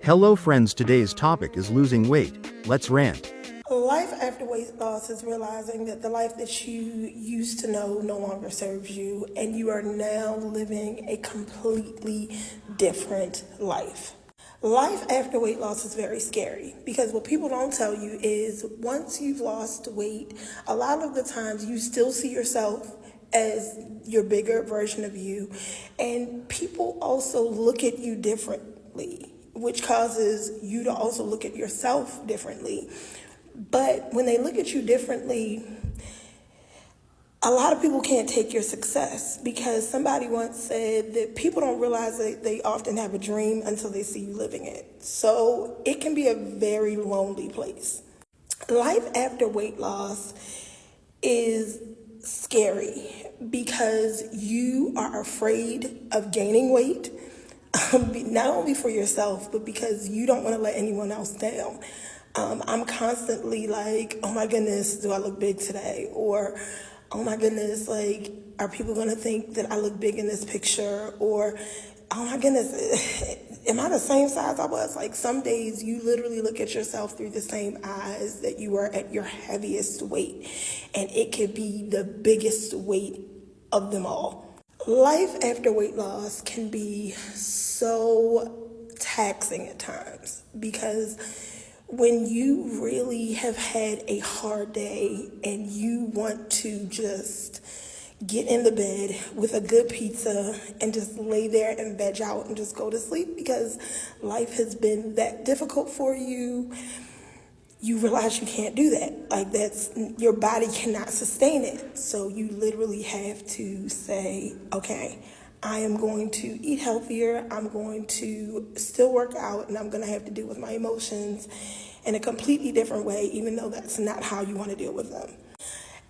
Hello friends, today's topic is losing weight. Let's rant. Life after weight loss is realizing that the life that you used to know no longer serves you, and you are now living a completely different life. Life after weight loss is very scary because what people don't tell you is once you've lost weight, a lot of the times you still see yourself as your bigger version of you, and people also look at you differently, which causes you to also look at yourself differently. But when they look at you differently, a lot of people can't take your success because somebody once said that people don't realize that they often have a dream until they see you living it. So it can be a very lonely place. Life after weight loss is scary because you are afraid of gaining weight, not only for yourself, but because you don't want to let anyone else down. I'm constantly like, oh my goodness, do I look big today? Or, oh my goodness, like, are people going to think that I look big in this picture? Or, oh my goodness, am I the same size I was? Like, some days you literally look at yourself through the same eyes that you were at your heaviest weight. And it could be the biggest weight of them all. Life after weight loss can be so taxing at times because when you really have had a hard day and you want to just get in the bed with a good pizza and just lay there and veg out and just go to sleep because life has been that difficult for you, you realize you can't do that. Like, that's, your body cannot sustain it. So you literally have to say, okay, I am going to eat healthier, I'm going to still work out, and I'm going to have to deal with my emotions in a completely different way, even though that's not how you want to deal with them.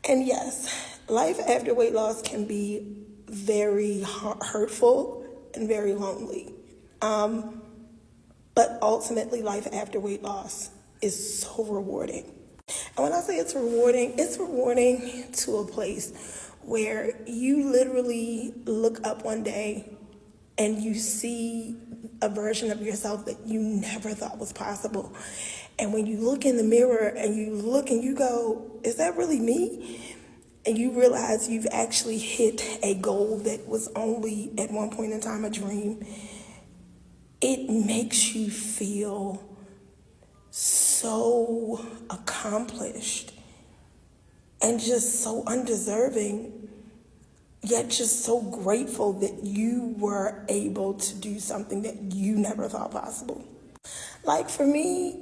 And yes, life after weight loss can be very hurtful and very lonely. But ultimately, life after weight loss is so rewarding. And when I say it's rewarding to a place where you literally look up one day and you see a version of yourself that you never thought was possible. And when you look in the mirror and you look and you go, is that really me? And you realize you've actually hit a goal that was only at one point in time a dream. It makes you feel so accomplished and just so undeserving, yet just so grateful that you were able to do something that you never thought possible. Like, for me,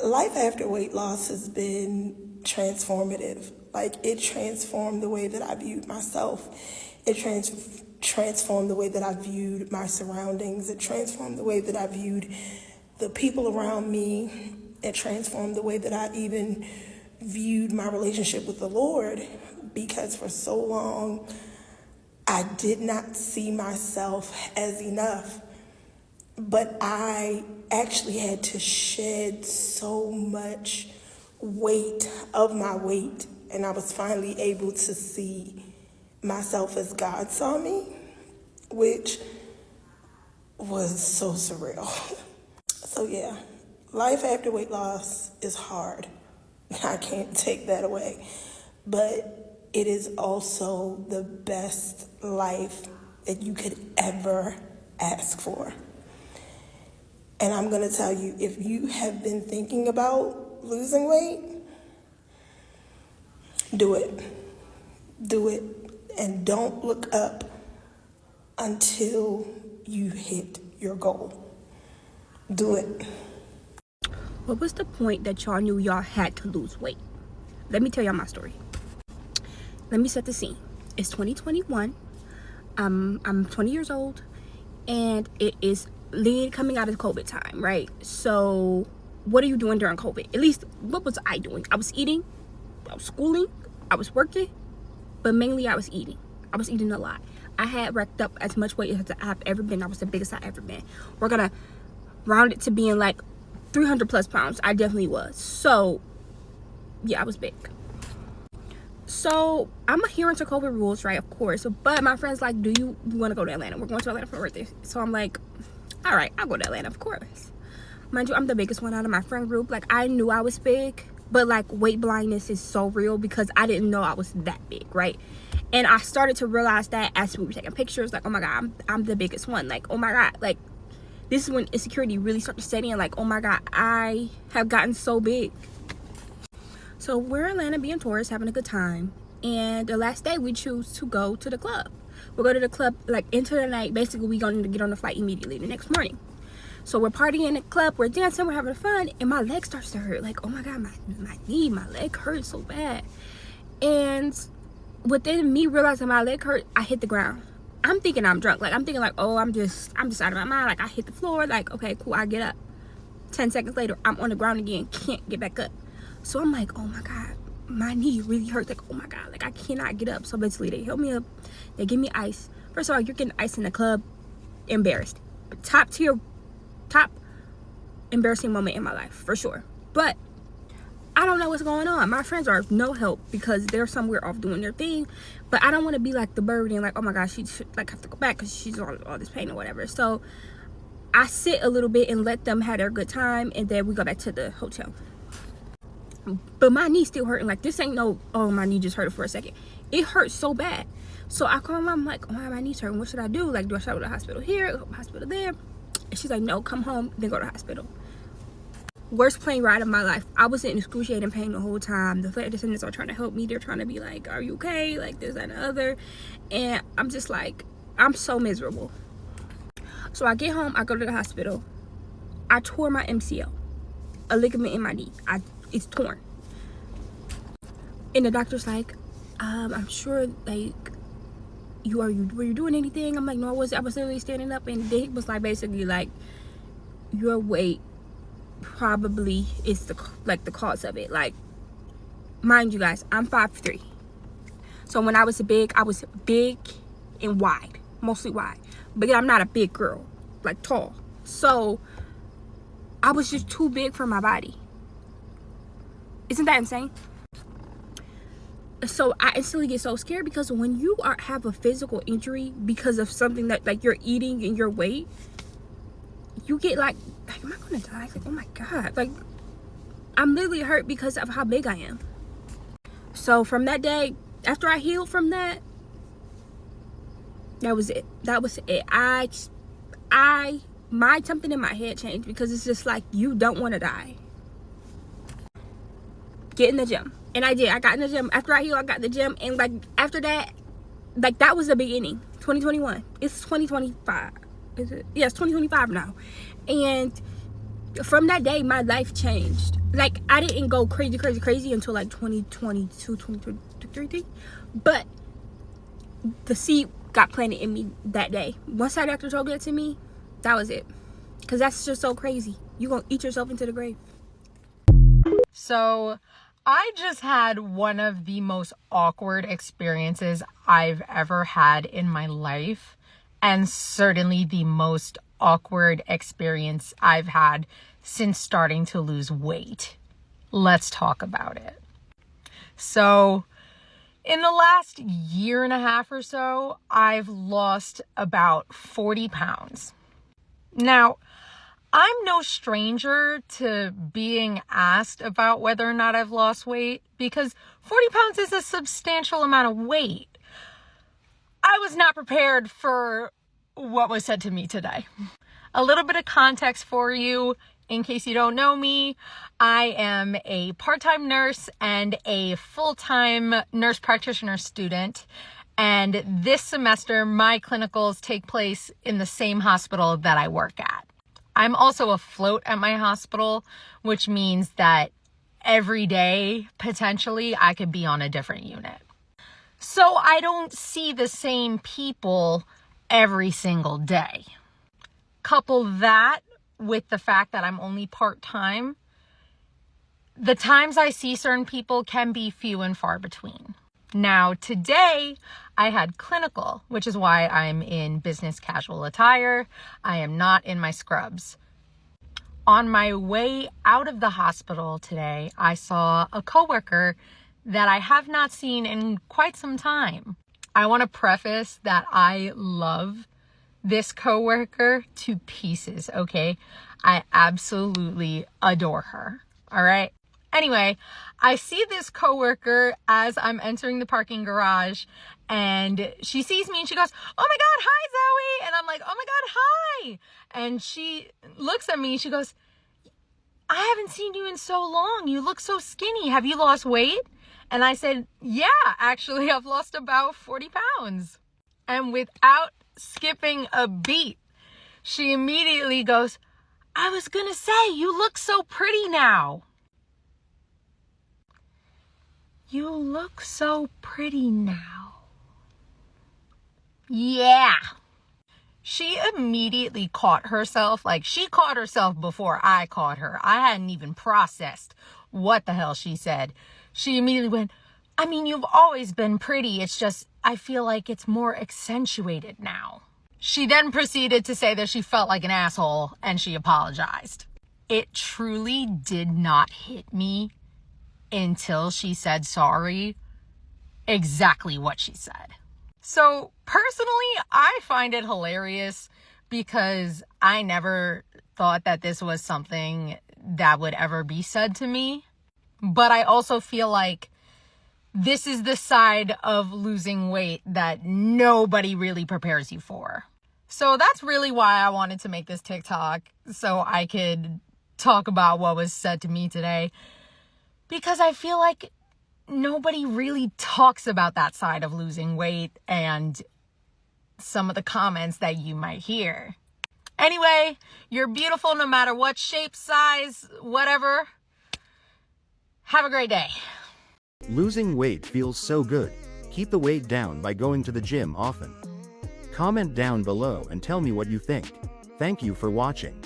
life after weight loss has been transformative. Like, it transformed the way that I viewed myself. It transformed the way that I viewed my surroundings. It transformed the way that I viewed the people around me. It transformed the way that I even viewed my relationship with the Lord, because for so long I did not see myself as enough. But I actually had to shed so much weight of my weight, and I was finally able to see myself as God saw me, which was so surreal. So yeah, life after weight loss is hard. I can't take that away. But it is also the best life that you could ever ask for. And I'm going to tell you, if you have been thinking about losing weight, do it. Do it. And don't look up until you hit your goal. Do it. What was the point that y'all knew y'all had to lose weight? Let me tell y'all my story. Let me set the scene. It's 2021. I'm 20 years old, and it is coming out of COVID time, right? So what are you doing during COVID? At least, what was I doing? I was eating, I was schooling, I was working, but mainly I was eating. I was eating a lot. I had racked up as much weight as I've ever been. I was the biggest I've ever been. We're gonna round it to being like 300 plus pounds. I definitely was. So yeah, I was big. So I'm adhering to COVID rules, right? Of course. But my friend's like, do you want to go to Atlanta? We're going to Atlanta for my birthday. So I'm like, All right, I'll go to Atlanta, of course. Mind you, I'm the biggest one out of my friend group. Like, I knew I was big, but like weight blindness is so real because I didn't know I was that big, right? And I started to realize that as we were taking pictures, like, oh my God, I'm the biggest one. Like, oh my God, like, this is when insecurity really started to set in. Like, oh my God, I have gotten so big. So we're in Atlanta being tourists, having a good time. And the last day we choose to go to the club. We'll go to the club like into the night. Basically, we're going to get on the flight immediately the next morning. So we're partying in the club, we're dancing, we're having fun, and my leg starts to hurt. Like, oh my God, my knee, my leg hurts so bad. And within me realizing my leg hurt, I hit the ground. I'm thinking I'm drunk. Like, I'm thinking like, oh, I'm just out of my mind. Like, I hit the floor. Like, okay, cool, I get up. 10 seconds later, I'm on the ground again, can't get back up. So I'm like, oh my God, my knee really hurts. Like, oh my God, like, I cannot get up. So basically, they help me up. They give me ice. First of all, you're getting ice in the club. Embarrassed. Top embarrassing moment in my life, for sure. But I don't know what's going on. My friends are no help because they're somewhere off doing their thing. But I don't want to be like the burden, like, oh my gosh, she should like have to go back because she's on all this pain or whatever. So I sit a little bit and let them have their good time, and then we go back to the hotel. But my knee still hurting. Like, this ain't no, oh, my knee just hurt for a second. It hurts so bad. So I call my mom, like, oh, my knee's hurting. What should I do? Like, do I go to the hospital here, hospital there? And she's like, no, come home, then go to the hospital. Worst plane ride of my life. I was in excruciating pain the whole time. The flight attendants are trying to help me. They're trying to be like, are you okay? Like, this, that, and the other. And I'm just like, I'm so miserable. So I get home, I go to the hospital. I tore my MCL, a ligament in my knee. It's torn. And the doctor's like, I'm sure, like, were you doing anything? I'm like, no, I was literally standing up. And they was like, basically like, your weight probably is the cause of it. Like, mind you guys, I'm 5'3". So when I was big and wide, mostly wide. But I'm not a big girl, like tall. So I was just too big for my body. Isn't that insane? So I instantly get so scared because when you have a physical injury because of something that, like, you're eating and your weight, you get like, am I gonna die? Like, oh my God, like, I'm literally hurt because of how big I am. So from that day, after I healed from that, that was it. Something in my head changed because it's just like, you don't want to die. Get in the gym. And I did. I got in the gym. After I healed, I got in the gym. And like, after that, like, that was the beginning. 2021. It's 2025. Is it? Yeah, it's 2025 now. And from that day, my life changed. Like, I didn't go crazy until like 2022, 2023. But the seed got planted in me that day. Once that doctor told that to me, that was it. Because that's just so crazy. You're going to eat yourself into the grave. So I just had one of the most awkward experiences I've ever had in my life, and certainly the most awkward experience I've had since starting to lose weight. Let's talk about it. So in the last year and a half or so, I've lost about 40 pounds. Now, I'm no stranger to being asked about whether or not I've lost weight because 40 pounds is a substantial amount of weight. I was not prepared for what was said to me today. A little bit of context for you, in case you don't know me. I am a part-time nurse and a full-time nurse practitioner student. And this semester, my clinicals take place in the same hospital that I work at. I'm also afloat at my hospital, which means that every day, potentially, I could be on a different unit. So I don't see the same people every single day. Couple that with the fact that I'm only part-time, the times I see certain people can be few and far between. Now, today, I had clinical, which is why I'm in business casual attire. I am not in my scrubs. On my way out of the hospital today, I saw a coworker that I have not seen in quite some time. I want to preface that I love this coworker to pieces, okay? I absolutely adore her, all right? Anyway, I see this coworker as I'm entering the parking garage, and she sees me and she goes, "Oh my God, hi, Zoe." And I'm like, "Oh my God, hi." And she looks at me and she goes, "I haven't seen you in so long. You look so skinny. Have you lost weight?" And I said, "Yeah, actually, I've lost about 40 pounds. And without skipping a beat, she immediately goes, "I was gonna say, you look so pretty now." You look so pretty now. Yeah. She immediately caught herself. Like, she caught herself before I caught her. I hadn't even processed what the hell she said. She immediately went, "I mean, you've always been pretty. It's just, I feel like it's more accentuated now." She then proceeded to say that she felt like an asshole and she apologized. It truly did not hit me until she said sorry exactly what she said. So personally, I find it hilarious because I never thought that this was something that would ever be said to me. But I also feel like this is the side of losing weight that nobody really prepares you for. So that's really why I wanted to make this TikTok, so I could talk about what was said to me today. Because I feel like nobody really talks about that side of losing weight and some of the comments that you might hear. Anyway, you're beautiful no matter what shape, size, whatever. Have a great day. Losing weight feels so good. Keep the weight down by going to the gym often. Comment down below and tell me what you think. Thank you for watching.